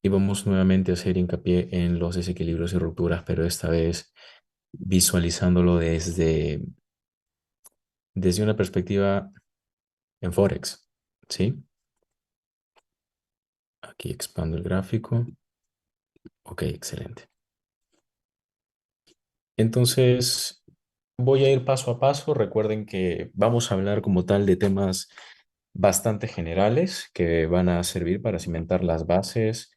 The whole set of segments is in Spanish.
Y vamos nuevamente a hacer hincapié en los desequilibrios y rupturas, pero esta vez visualizándolo desde una perspectiva en Forex, ¿sí? Aquí expando el gráfico. Ok, excelente. Entonces, voy a ir paso a paso. Recuerden que vamos a hablar como tal de temas bastante generales que van a servir para cimentar las bases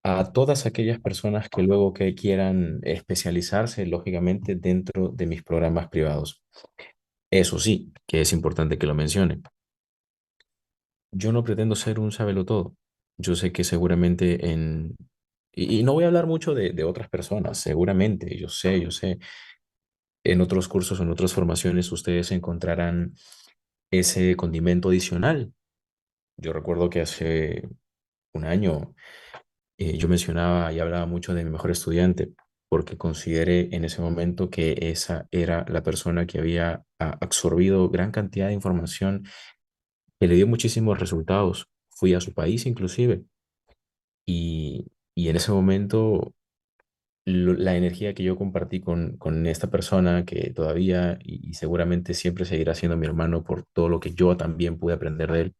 a todas aquellas personas que luego que quieran especializarse, lógicamente, dentro de mis programas privados. Eso sí, que es importante que lo mencione. Yo no pretendo ser un todo. Yo sé que seguramente y no voy a hablar mucho de otras personas, seguramente, yo sé, en otros cursos o en otras formaciones ustedes encontrarán ese condimento adicional. Yo recuerdo que hace un año yo mencionaba y hablaba mucho de mi mejor estudiante porque consideré en ese momento que esa era la persona que había absorbido gran cantidad de información que le dio muchísimos resultados. Fui a su país inclusive y en ese momento la energía que yo compartí con esta persona que todavía y seguramente siempre seguirá siendo mi hermano por todo lo que yo también pude aprender de él,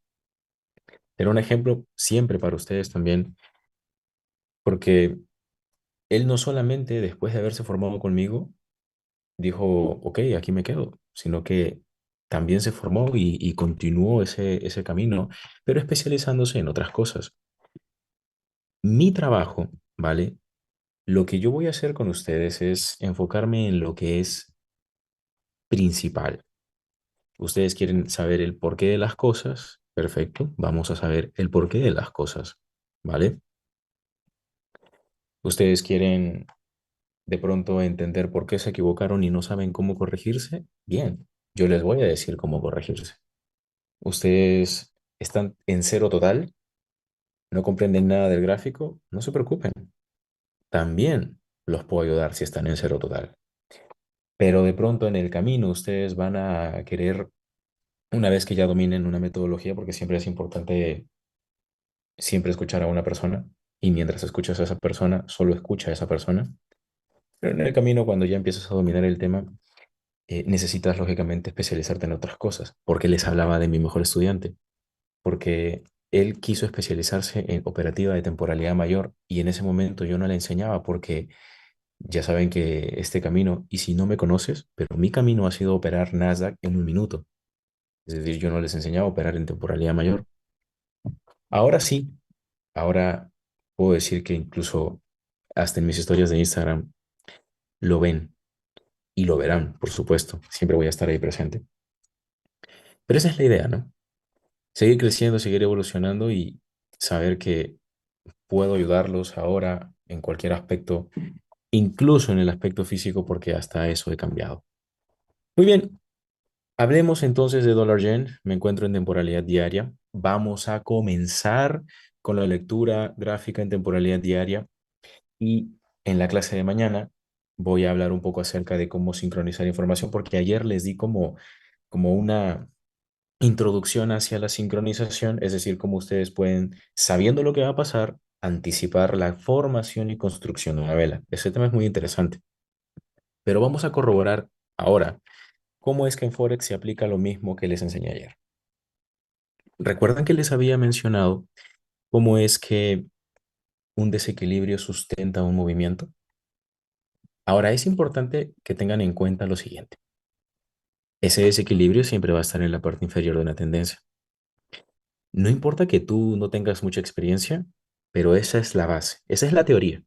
era un ejemplo siempre para ustedes también, porque él no solamente después de haberse formado conmigo dijo, ok, aquí me quedo, sino que también se formó y continuó ese camino, pero especializándose en otras cosas. Mi trabajo, ¿vale? Lo que yo voy a hacer con ustedes es enfocarme en lo que es principal. Ustedes quieren saber el porqué de las cosas, perfecto, vamos a saber el porqué de las cosas, ¿vale? Ustedes quieren de pronto entender por qué se equivocaron y no saben cómo corregirse, bien, yo les voy a decir cómo corregirse. Ustedes están en cero total, no comprenden nada del gráfico, no se preocupen, también los puedo ayudar si están en cero total. Pero de pronto en el camino ustedes van a querer, una vez que ya dominen una metodología, porque siempre es importante siempre escuchar a una persona, y mientras escuchas a esa persona, solo escucha a esa persona. Pero en el camino, cuando ya empiezas a dominar el tema, necesitas lógicamente especializarte en otras cosas. Porque les hablaba de mi mejor estudiante, porque él quiso especializarse en operativa de temporalidad mayor y en ese momento yo no le enseñaba porque ya saben que este camino, y si no me conoces, pero mi camino ha sido operar Nasdaq en un minuto. Es decir, yo no les enseñaba a operar en temporalidad mayor. Ahora sí, ahora puedo decir que incluso hasta en mis historias de Instagram lo ven y lo verán, por supuesto. Siempre voy a estar ahí presente. Pero esa es la idea, ¿no? Seguir creciendo, seguir evolucionando y saber que puedo ayudarlos ahora en cualquier aspecto, incluso en el aspecto físico, porque hasta eso he cambiado. Muy bien, hablemos entonces de dólar yen. Me encuentro en temporalidad diaria. Vamos a comenzar con la lectura gráfica en temporalidad diaria y en la clase de mañana voy a hablar un poco acerca de cómo sincronizar información, porque ayer les di como una introducción hacia la sincronización, es decir, cómo ustedes pueden, sabiendo lo que va a pasar, anticipar la formación y construcción de una vela. Ese tema es muy interesante, pero vamos a corroborar ahora cómo es que en Forex se aplica lo mismo que les enseñé ayer. ¿Recuerdan que les había mencionado cómo es que un desequilibrio sustenta un movimiento? Ahora es importante que tengan en cuenta lo siguiente. Ese desequilibrio siempre va a estar en la parte inferior de una tendencia. No importa que tú no tengas mucha experiencia, pero esa es la base, esa es la teoría.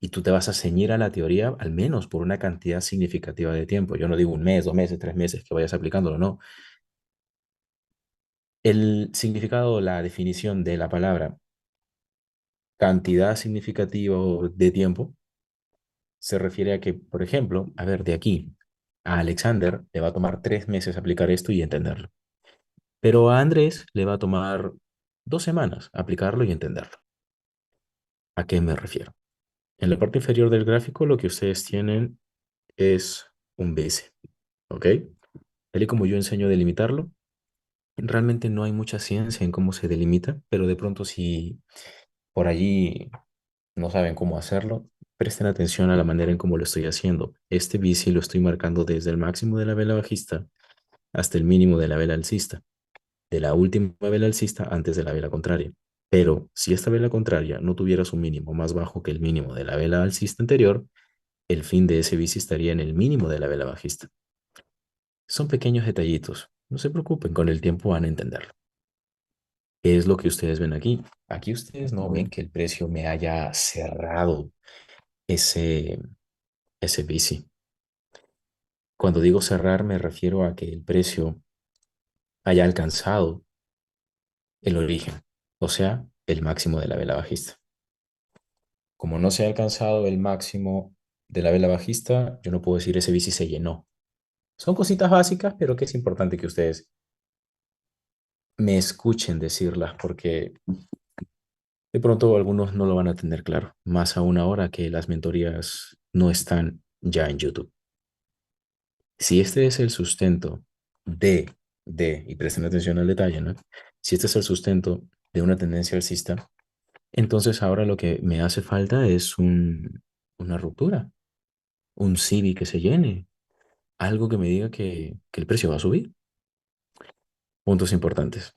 Y tú te vas a ceñir a la teoría al menos por una cantidad significativa de tiempo. Yo no digo un mes, 2 meses, 3 meses que vayas aplicándolo, no. El significado, la definición de la palabra cantidad significativa de tiempo se refiere a que, por ejemplo, a ver, de aquí a Alexander le va a tomar 3 meses aplicar esto y entenderlo. Pero a Andrés le va a tomar 2 semanas aplicarlo y entenderlo. ¿A qué me refiero? En la parte inferior del gráfico lo que ustedes tienen es un BS, ¿ok? Tal y como yo enseño a delimitarlo, realmente no hay mucha ciencia en cómo se delimita, pero de pronto si por allí no saben cómo hacerlo, presten atención a la manera en cómo lo estoy haciendo. Este bici lo estoy marcando desde el máximo de la vela bajista hasta el mínimo de la vela alcista, de la última vela alcista antes de la vela contraria. Pero si esta vela contraria no tuviera su mínimo más bajo que el mínimo de la vela alcista anterior, el fin de ese bici estaría en el mínimo de la vela bajista. Son pequeños detallitos. No se preocupen, con el tiempo van a entenderlo. ¿Qué es lo que ustedes ven aquí? Aquí ustedes no ven que el precio me haya cerrado ese, ese bici. Cuando digo cerrar me refiero a que el precio haya alcanzado el origen, o sea, el máximo de la vela bajista. Como no se ha alcanzado el máximo de la vela bajista, yo no puedo decir ese bici se llenó. Son cositas básicas, pero que es importante que ustedes me escuchen decirlas porque de pronto algunos no lo van a tener claro, más aún ahora que las mentorías no están ya en YouTube. Si este es el sustento y presten atención al detalle, ¿no? Si este es el sustento de una tendencia alcista, entonces ahora lo que me hace falta es una ruptura, un CIBI que se llene, algo que me diga que el precio va a subir. Puntos importantes.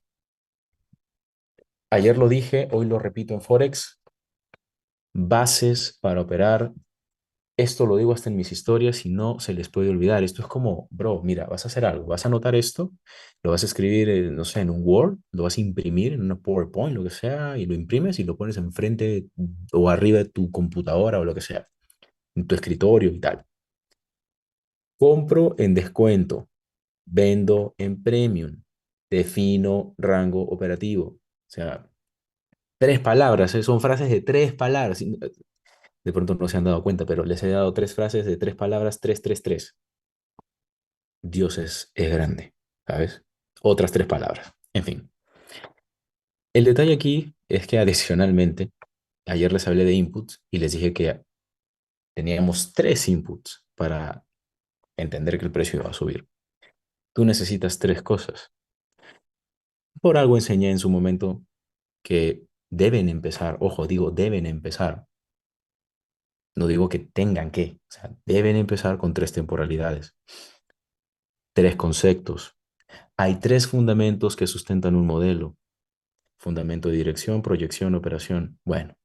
Ayer lo dije, hoy lo repito en Forex, bases para operar. Esto lo digo hasta en mis historias y no se les puede olvidar. Esto es como, bro, mira, vas a hacer algo, vas a anotar esto, lo vas a escribir, no sé, en un Word, lo vas a imprimir en una PowerPoint, lo que sea, y lo imprimes y lo pones enfrente o arriba de tu computadora o lo que sea, en tu escritorio y tal. Compro en descuento, vendo en premium, defino rango operativo. O sea, tres palabras, son frases de tres palabras. De pronto no se han dado cuenta, pero les he dado tres frases de tres palabras, tres, tres, tres. Dios es grande, ¿sabes? Otras tres palabras. En fin, el detalle aquí es que adicionalmente, ayer les hablé de inputs y les dije que teníamos tres inputs para entender que el precio iba a subir. Tú necesitas tres cosas. Por algo enseñé en su momento que deben empezar, ojo, digo deben empezar, no digo que tengan que, o sea, deben empezar con tres temporalidades, tres conceptos. Hay tres fundamentos que sustentan un modelo. Fundamento de dirección, proyección, operación. Bueno,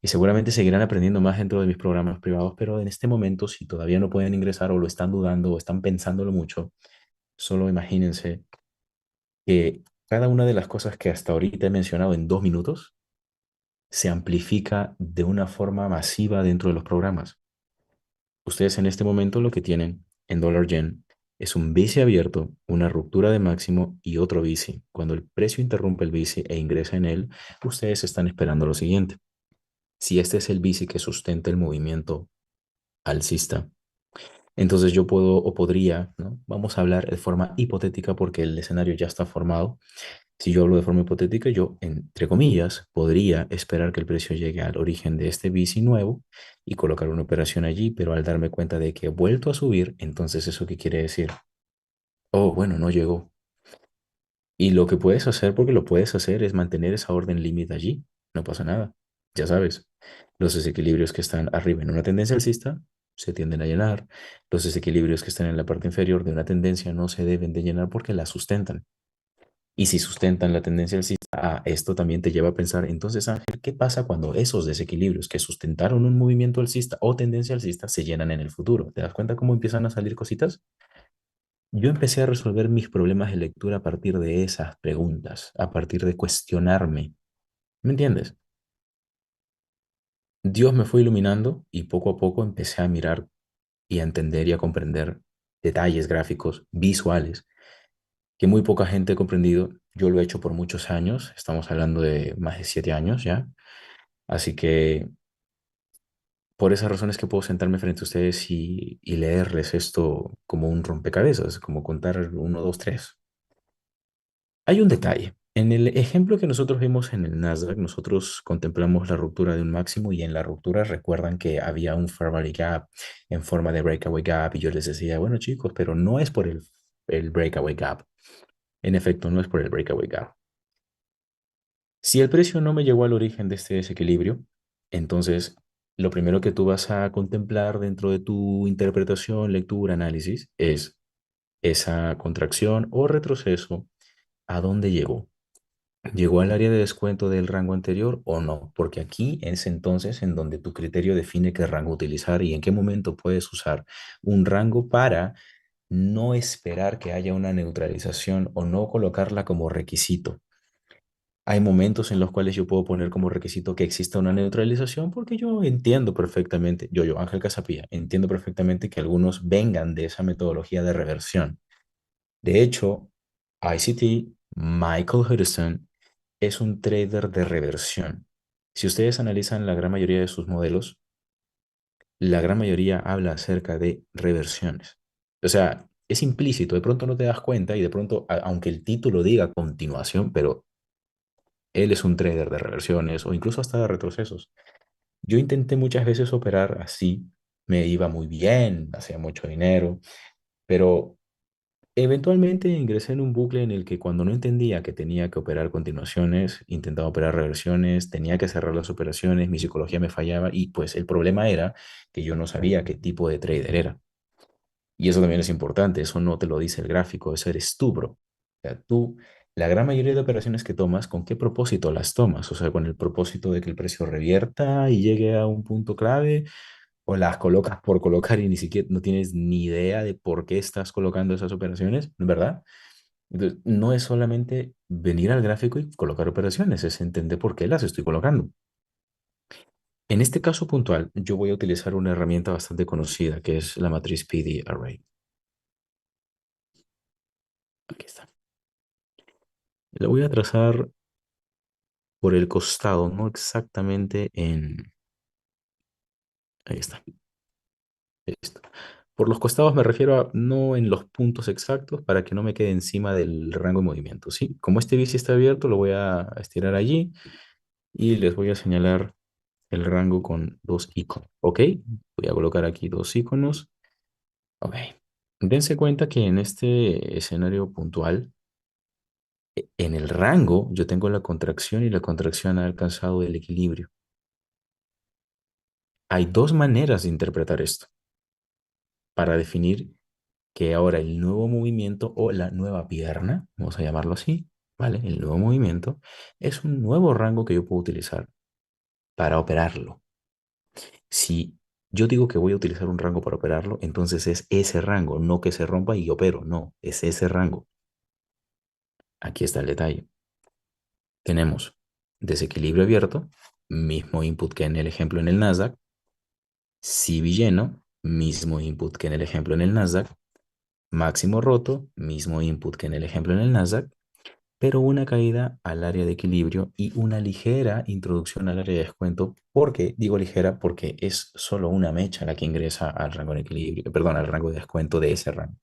y seguramente seguirán aprendiendo más dentro de mis programas privados, pero en este momento, si todavía no pueden ingresar o lo están dudando o están pensándolo mucho, solo imagínense que cada una de las cosas que hasta ahorita he mencionado en 2 minutos se amplifica de una forma masiva dentro de los programas. Ustedes en este momento lo que tienen en dólar yen es un bici abierto, una ruptura de máximo y otro bici. Cuando el precio interrumpe el bici e ingresa en él, ustedes están esperando lo siguiente. Si este es el bici que sustenta el movimiento alcista, entonces yo puedo o podría, ¿no? Vamos a hablar de forma hipotética porque el escenario ya está formado. Si yo hablo de forma hipotética, yo, entre comillas, podría esperar que el precio llegue al origen de este bici nuevo y colocar una operación allí, pero al darme cuenta de que he vuelto a subir, entonces ¿eso qué quiere decir? Oh, bueno, no llegó. Y lo que puedes hacer, porque lo puedes hacer, es mantener esa orden límite allí. No pasa nada. Ya sabes, los desequilibrios que están arriba en una tendencia alcista se tienden a llenar. Los desequilibrios que están en la parte inferior de una tendencia no se deben de llenar porque la sustentan. Y si sustentan la tendencia alcista, esto también te lleva a pensar, entonces Ángel, ¿qué pasa cuando esos desequilibrios que sustentaron un movimiento alcista o tendencia alcista se llenan en el futuro? ¿Te das cuenta cómo empiezan a salir cositas? Yo empecé a resolver mis problemas de lectura a partir de esas preguntas, a partir de cuestionarme. ¿Me entiendes? Dios me fue iluminando y poco a poco empecé a mirar y a entender y a comprender detalles gráficos, visuales, que muy poca gente ha comprendido. Yo lo he hecho por muchos años, estamos hablando de más de 7 años ya. Así que por esas razones que puedo sentarme frente a ustedes y leerles esto como un rompecabezas, como contar uno, dos, tres. Hay un detalle. En el ejemplo que nosotros vimos en el Nasdaq, nosotros contemplamos la ruptura de un máximo y en la ruptura recuerdan que había un fair value gap en forma de breakaway gap y yo les decía, bueno chicos, pero no es por el breakaway gap. En efecto, no es por el breakaway gap. Si el precio no me llegó al origen de este desequilibrio, entonces lo primero que tú vas a contemplar dentro de tu interpretación, lectura, análisis es esa contracción o retroceso, ¿a dónde llegó? ¿Llegó al área de descuento del rango anterior o no? Porque aquí es entonces en donde tu criterio define qué rango utilizar y en qué momento puedes usar un rango para no esperar que haya una neutralización o no colocarla como requisito. Hay momentos en los cuales yo puedo poner como requisito que exista una neutralización porque yo entiendo perfectamente, yo, Ángel Casapía, entiendo perfectamente que algunos vengan de esa metodología de reversión. De hecho, ICT, Michael Hudson, es un trader de reversión. Si ustedes analizan la gran mayoría de sus modelos, la gran mayoría habla acerca de reversiones. O sea, es implícito, de pronto no te das cuenta y de pronto, aunque el título diga continuación, pero él es un trader de reversiones o incluso hasta de retrocesos. Yo intenté muchas veces operar así, me iba muy bien, hacía mucho dinero, pero eventualmente ingresé en un bucle en el que cuando no entendía que tenía que operar continuaciones, intentaba operar reversiones, tenía que cerrar las operaciones, mi psicología me fallaba y pues el problema era que yo no sabía qué tipo de trader era. Y eso también es importante, eso no te lo dice el gráfico, eso eres tú, bro. O sea, tú, la gran mayoría de operaciones que tomas, ¿con qué propósito las tomas? O sea, con el propósito de que el precio revierta y llegue a un punto clave, o las colocas por colocar y ni siquiera no tienes ni idea de por qué estás colocando esas operaciones, ¿verdad? Entonces, no es solamente venir al gráfico y colocar operaciones, es entender por qué las estoy colocando. En este caso puntual, yo voy a utilizar una herramienta bastante conocida, que es la matriz PD Array. Aquí está. La voy a trazar por el costado, no exactamente en... Ahí está. Listo. Por los costados me refiero a no en los puntos exactos para que no me quede encima del rango de movimiento, ¿sí? Como este bici está abierto, lo voy a estirar allí y les voy a señalar el rango con dos iconos, ¿ok? Voy a colocar aquí dos iconos, ok. Dense cuenta que en este escenario puntual, en el rango, yo tengo la contracción y la contracción ha alcanzado el equilibrio. Hay dos maneras de interpretar esto para definir que ahora el nuevo movimiento o la nueva pierna, vamos a llamarlo así, ¿vale? El nuevo movimiento es un nuevo rango que yo puedo utilizar para operarlo. Si yo digo que voy a utilizar un rango para operarlo, entonces es ese rango, no que se rompa y opero, no, es ese rango. Aquí está el detalle. Tenemos desequilibrio abierto, mismo input que en el ejemplo en el Nasdaq, CB lleno, mismo input que en el ejemplo en el Nasdaq, máximo roto, mismo input que en el ejemplo en el Nasdaq, pero una caída al área de equilibrio y una ligera introducción al área de descuento. ¿Por qué digo ligera? Porque es solo una mecha la que ingresa al rango de equilibrio, perdón, al rango de descuento de ese rango,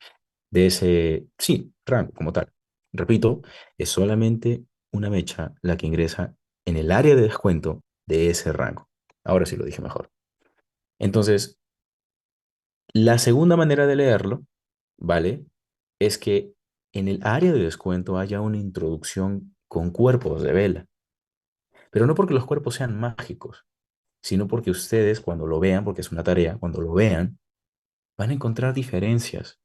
de ese, sí, rango como tal. Repito, es solamente una mecha la que ingresa en el área de descuento de ese rango. Ahora sí lo dije mejor. Entonces, la segunda manera de leerlo, ¿vale? Es que en el área de descuento haya una introducción con cuerpos de vela, pero no porque los cuerpos sean mágicos, sino porque ustedes cuando lo vean, porque es una tarea, cuando lo vean, van a encontrar diferencias.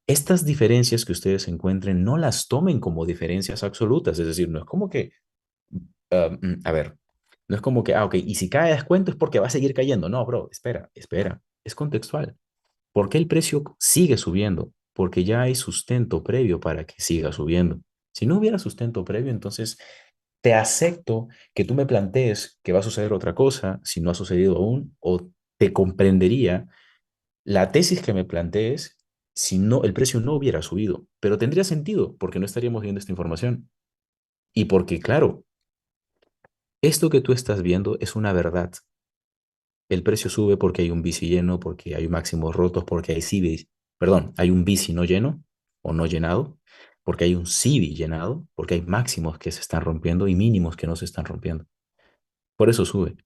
Estas diferencias que ustedes encuentren no las tomen como diferencias absolutas, es decir, no es como que, a ver, no es como que, ok, y si cae a descuento es porque va a seguir cayendo. No, bro, espera, espera, es contextual. ¿Por qué el precio sigue subiendo? Porque ya hay sustento previo para que siga subiendo. Si no hubiera sustento previo, entonces te acepto que tú me plantees que va a suceder otra cosa si no ha sucedido aún, o te comprendería la tesis que me plantees si no, el precio no hubiera subido, pero tendría sentido porque no estaríamos viendo esta información. Y porque, claro, esto que tú estás viendo es una verdad. El precio sube porque hay un bici lleno, porque hay máximos rotos, porque hay CB, perdón, hay un bici no lleno o no llenado, porque hay un CB llenado, porque hay máximos que se están rompiendo y mínimos que no se están rompiendo. Por eso sube.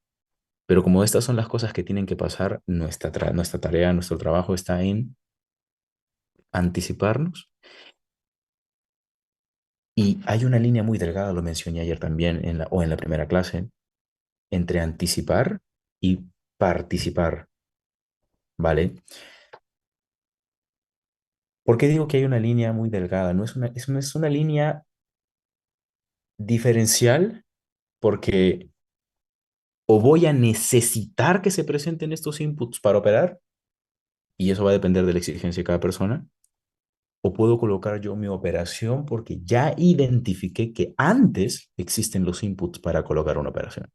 Pero como estas son las cosas que tienen que pasar, nuestra tarea, nuestro trabajo está en anticiparnos Y hay una línea muy delgada, lo mencioné ayer también o en la primera clase, entre anticipar y participar, ¿vale? ¿Por qué digo que hay una línea muy delgada? No es una línea diferencial porque o voy a necesitar que se presenten estos inputs para operar, y eso va a depender de la exigencia de cada persona, o puedo colocar yo mi operación porque ya identifiqué que antes existen los inputs para colocar una operación,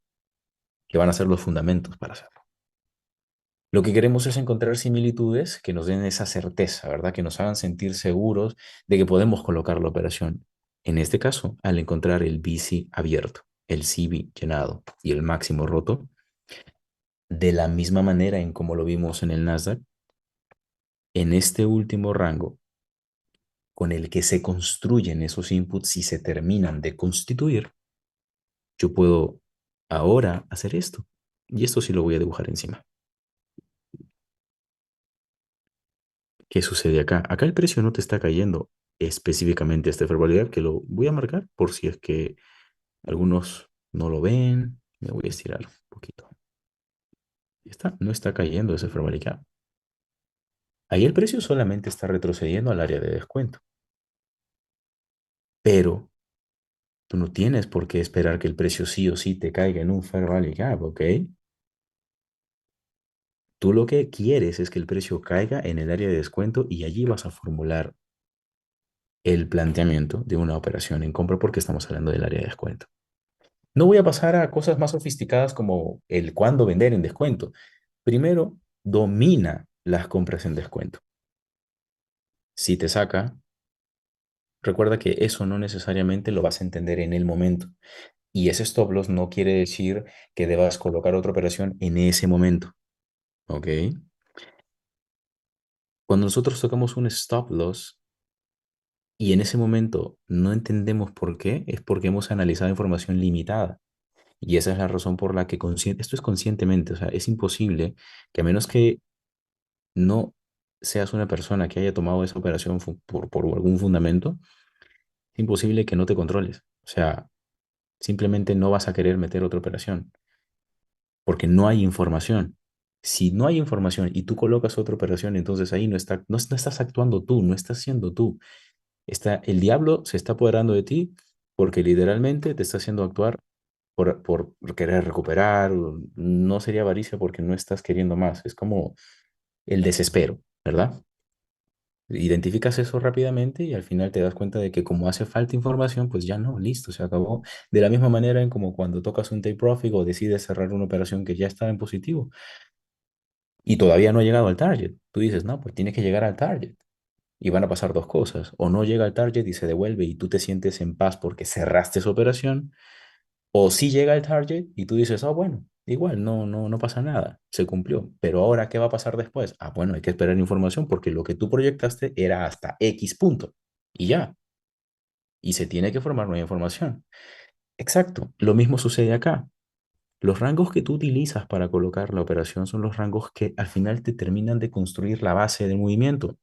que van a ser los fundamentos para hacerlo. Lo que queremos es encontrar similitudes que nos den esa certeza, ¿verdad? Que nos hagan sentir seguros de que podemos colocar la operación. En este caso, al encontrar el BC abierto, el CB llenado y el máximo roto, de la misma manera en como lo vimos en el Nasdaq, en este último rango con el que se construyen esos inputs y se terminan de constituir, yo puedo ahora hacer esto. Y esto sí lo voy a dibujar encima. ¿Qué sucede acá? Acá el precio no te está cayendo específicamente a esta fair value gap, que lo voy a marcar por si es que algunos no lo ven. Me voy a estirar un poquito. Ya está, no está cayendo ese fair value gap. Ahí el precio solamente está retrocediendo al área de descuento. Pero tú no tienes por qué esperar que el precio sí o sí te caiga en un fair value gap, ¿ok? Tú lo que quieres es que el precio caiga en el área de descuento y allí vas a formular el planteamiento de una operación en compra porque estamos hablando del área de descuento. No voy a pasar a cosas más sofisticadas como el cuándo vender en descuento. Primero, domina las compras en descuento. Si te saca, recuerda que eso no necesariamente lo vas a entender en el momento. Y ese stop loss no quiere decir que debas colocar otra operación en ese momento. ¿Ok? Cuando nosotros tocamos un stop loss y en ese momento no entendemos por qué, es porque hemos analizado información limitada. Y esa es la razón por la que esto es conscientemente, o sea, es imposible que a menos que no seas una persona que haya tomado esa operación por algún fundamento, es imposible que no te controles. O sea, simplemente no vas a querer meter otra operación porque no hay información. Si no hay información y tú colocas otra operación, entonces ahí no estás actuando tú, no estás siendo tú. El diablo se está apoderando de ti porque literalmente te está haciendo actuar por querer recuperar. No sería avaricia porque no estás queriendo más. Es como el desespero, ¿verdad? Identificas eso rápidamente y al final te das cuenta de que como hace falta información, pues ya no, listo, se acabó. De la misma manera en como cuando tocas un take profit o decides cerrar una operación que ya estaba en positivo y todavía no ha llegado al target. Tú dices, no, pues tiene que llegar al target. Y van a pasar dos cosas. O no llega al target y se devuelve y tú te sientes en paz porque cerraste esa operación. O sí llega al target y tú dices, ah, bueno, igual, no pasa nada, se cumplió. Pero ahora, ¿qué va a pasar después? Ah, bueno, hay que esperar información porque lo que tú proyectaste era hasta X punto y ya. Y se tiene que formar nueva información. Exacto, lo mismo sucede acá. Los rangos que tú utilizas para colocar la operación son los rangos que al final te terminan de construir la base del movimiento.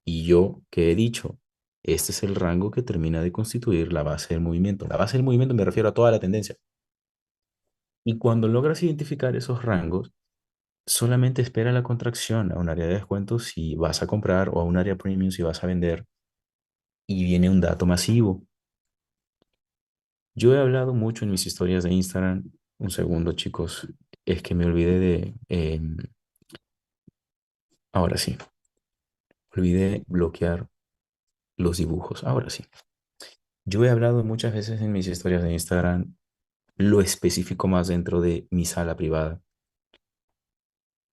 Y yo, ¿qué he dicho? Este es el rango que termina de constituir la base del movimiento. La base del movimiento me refiero a toda la tendencia. Y cuando logras identificar esos rangos, solamente espera la contracción a un área de descuento si vas a comprar o a un área premium si vas a vender y viene un dato masivo. Yo he hablado mucho en mis historias de Instagram. Un segundo, chicos, es que me olvidé ahora sí, olvidé bloquear los dibujos. Ahora sí. Yo he hablado muchas veces en mis historias de Instagram, lo específico más dentro de mi sala privada.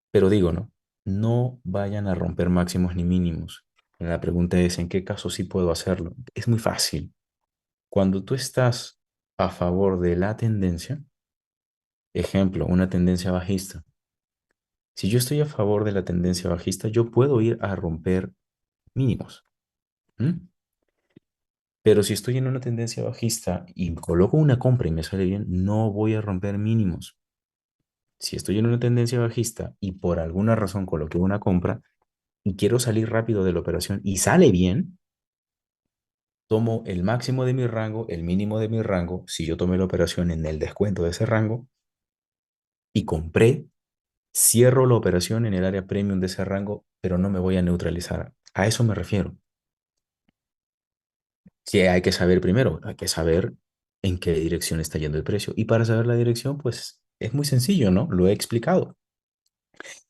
Pero digo, ¿no? No vayan a romper máximos ni mínimos. La pregunta es, ¿en qué caso sí puedo hacerlo? Es muy fácil. Cuando tú estás a favor de la tendencia, ejemplo, una tendencia bajista. Si yo estoy a favor de la tendencia bajista, yo puedo ir a romper mínimos. ¿M? Pero si estoy en una tendencia bajista y coloco una compra y me sale bien, no voy a romper mínimos. Si estoy en una tendencia bajista y por alguna razón coloqué una compra y quiero salir rápido de la operación y sale bien, tomo el máximo de mi rango, el mínimo de mi rango, si yo tomé la operación en el descuento de ese rango y compré, cierro la operación en el área premium de ese rango, pero no me voy a neutralizar. A eso me refiero. Que hay que saber primero, hay que saber en qué dirección está yendo el precio. Y para saber la dirección, pues es muy sencillo, ¿no? Lo he explicado.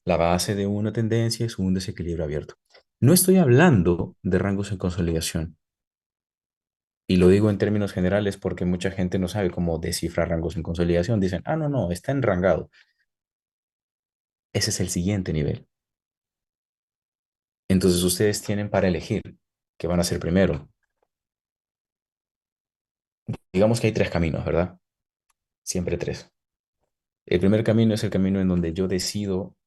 La base de una tendencia es un desequilibrio abierto. No estoy hablando de rangos en consolidación. Y lo digo en términos generales porque mucha gente no sabe cómo descifrar rangos en consolidación. Dicen, ah, no, no, está enrangado. Ese es el siguiente nivel. Entonces ustedes tienen para elegir qué van a hacer primero. Digamos que hay tres caminos, ¿verdad? Siempre tres. El primer camino es el camino en donde yo decido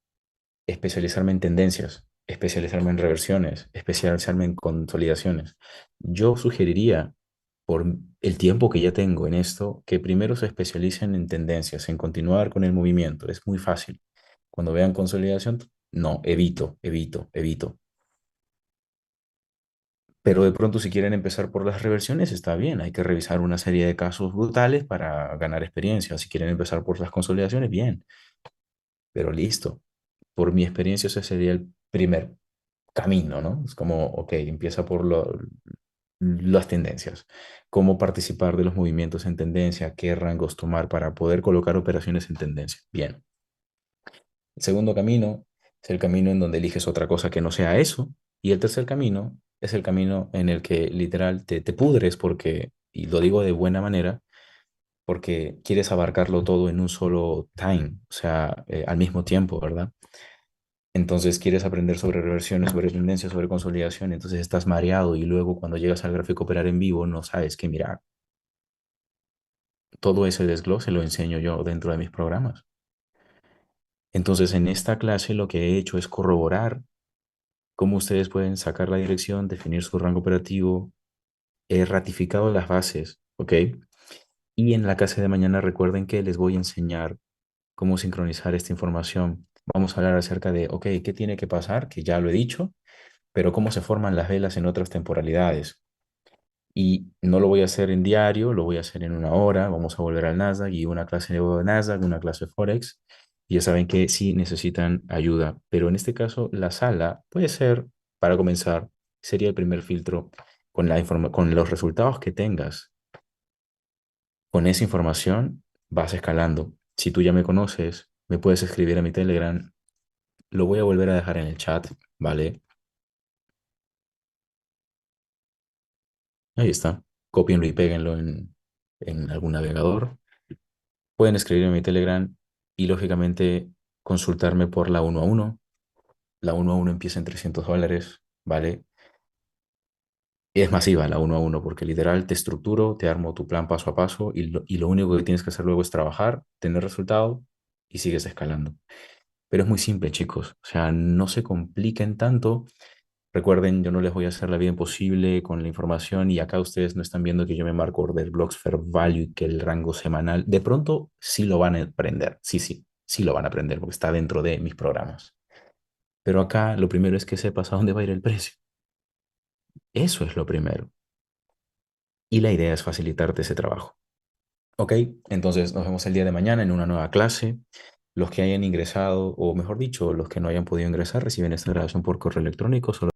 especializarme en tendencias, especializarme en reversiones, especializarme en consolidaciones. Yo sugeriría, por el tiempo que ya tengo en esto, que primero se especialicen en tendencias, en continuar con el movimiento. Es muy fácil. Cuando vean consolidación, no, evito. Pero de pronto si quieren empezar por las reversiones, está bien. Hay que revisar una serie de casos brutales para ganar experiencia. Si quieren empezar por las consolidaciones, bien. Pero listo. Por mi experiencia, ese sería el primer camino, ¿no? Es como, ok, empieza por las tendencias. Cómo participar de los movimientos en tendencia, qué rangos tomar para poder colocar operaciones en tendencia. Bien. El segundo camino es el camino en donde eliges otra cosa que no sea eso. Y el tercer camino es el camino en el que literal te pudres porque, y lo digo de buena manera, porque quieres abarcarlo todo en un solo time, o sea, al mismo tiempo, ¿verdad? Entonces quieres aprender sobre reversiones, sobre tendencias, sobre consolidación, entonces estás mareado y luego cuando llegas al gráfico operar en vivo no sabes qué mirar. Todo ese desglose lo enseño yo dentro de mis programas. Entonces en esta clase lo que he hecho es corroborar cómo ustedes pueden sacar la dirección, definir su rango operativo, he ratificado las bases, ¿ok? Y en la clase de mañana recuerden que les voy a enseñar cómo sincronizar esta información. Vamos a hablar acerca de, ok, ¿qué tiene que pasar? Que ya lo he dicho, pero cómo se forman las velas en otras temporalidades. Y no lo voy a hacer en diario, lo voy a hacer en una hora. Vamos a volver al Nasdaq y una clase de Nasdaq, una clase de Forex. Y ya saben que sí necesitan ayuda, pero en este caso la sala puede ser, para comenzar, sería el primer filtro con con los resultados que tengas. Con esa información vas escalando. Si tú ya me conoces, me puedes escribir a mi Telegram. Lo voy a volver a dejar en el chat, ¿vale? Ahí está. Cópienlo y péguenlo en algún navegador. Pueden escribirme en mi Telegram y lógicamente consultarme por la uno a uno. La uno a uno empieza en $300, ¿vale? Y es masiva la uno a uno porque literal te estructuro, te armo tu plan paso a paso y lo único que tienes que hacer luego es trabajar, tener resultado y sigues escalando. Pero es muy simple, chicos. O sea, no se compliquen tanto. Recuerden, yo no les voy a hacer la vida imposible con la información y acá ustedes no están viendo que yo me marco order blocks fair value y que el rango semanal, de pronto sí lo van a aprender. Sí lo van a aprender porque está dentro de mis programas. Pero acá lo primero es que sepas a dónde va a ir el precio. Eso es lo primero. Y la idea es facilitarte ese trabajo. Ok, entonces nos vemos el día de mañana en una nueva clase. Los que hayan ingresado, o mejor dicho, los que no hayan podido ingresar, reciben esta grabación por correo electrónico. Solo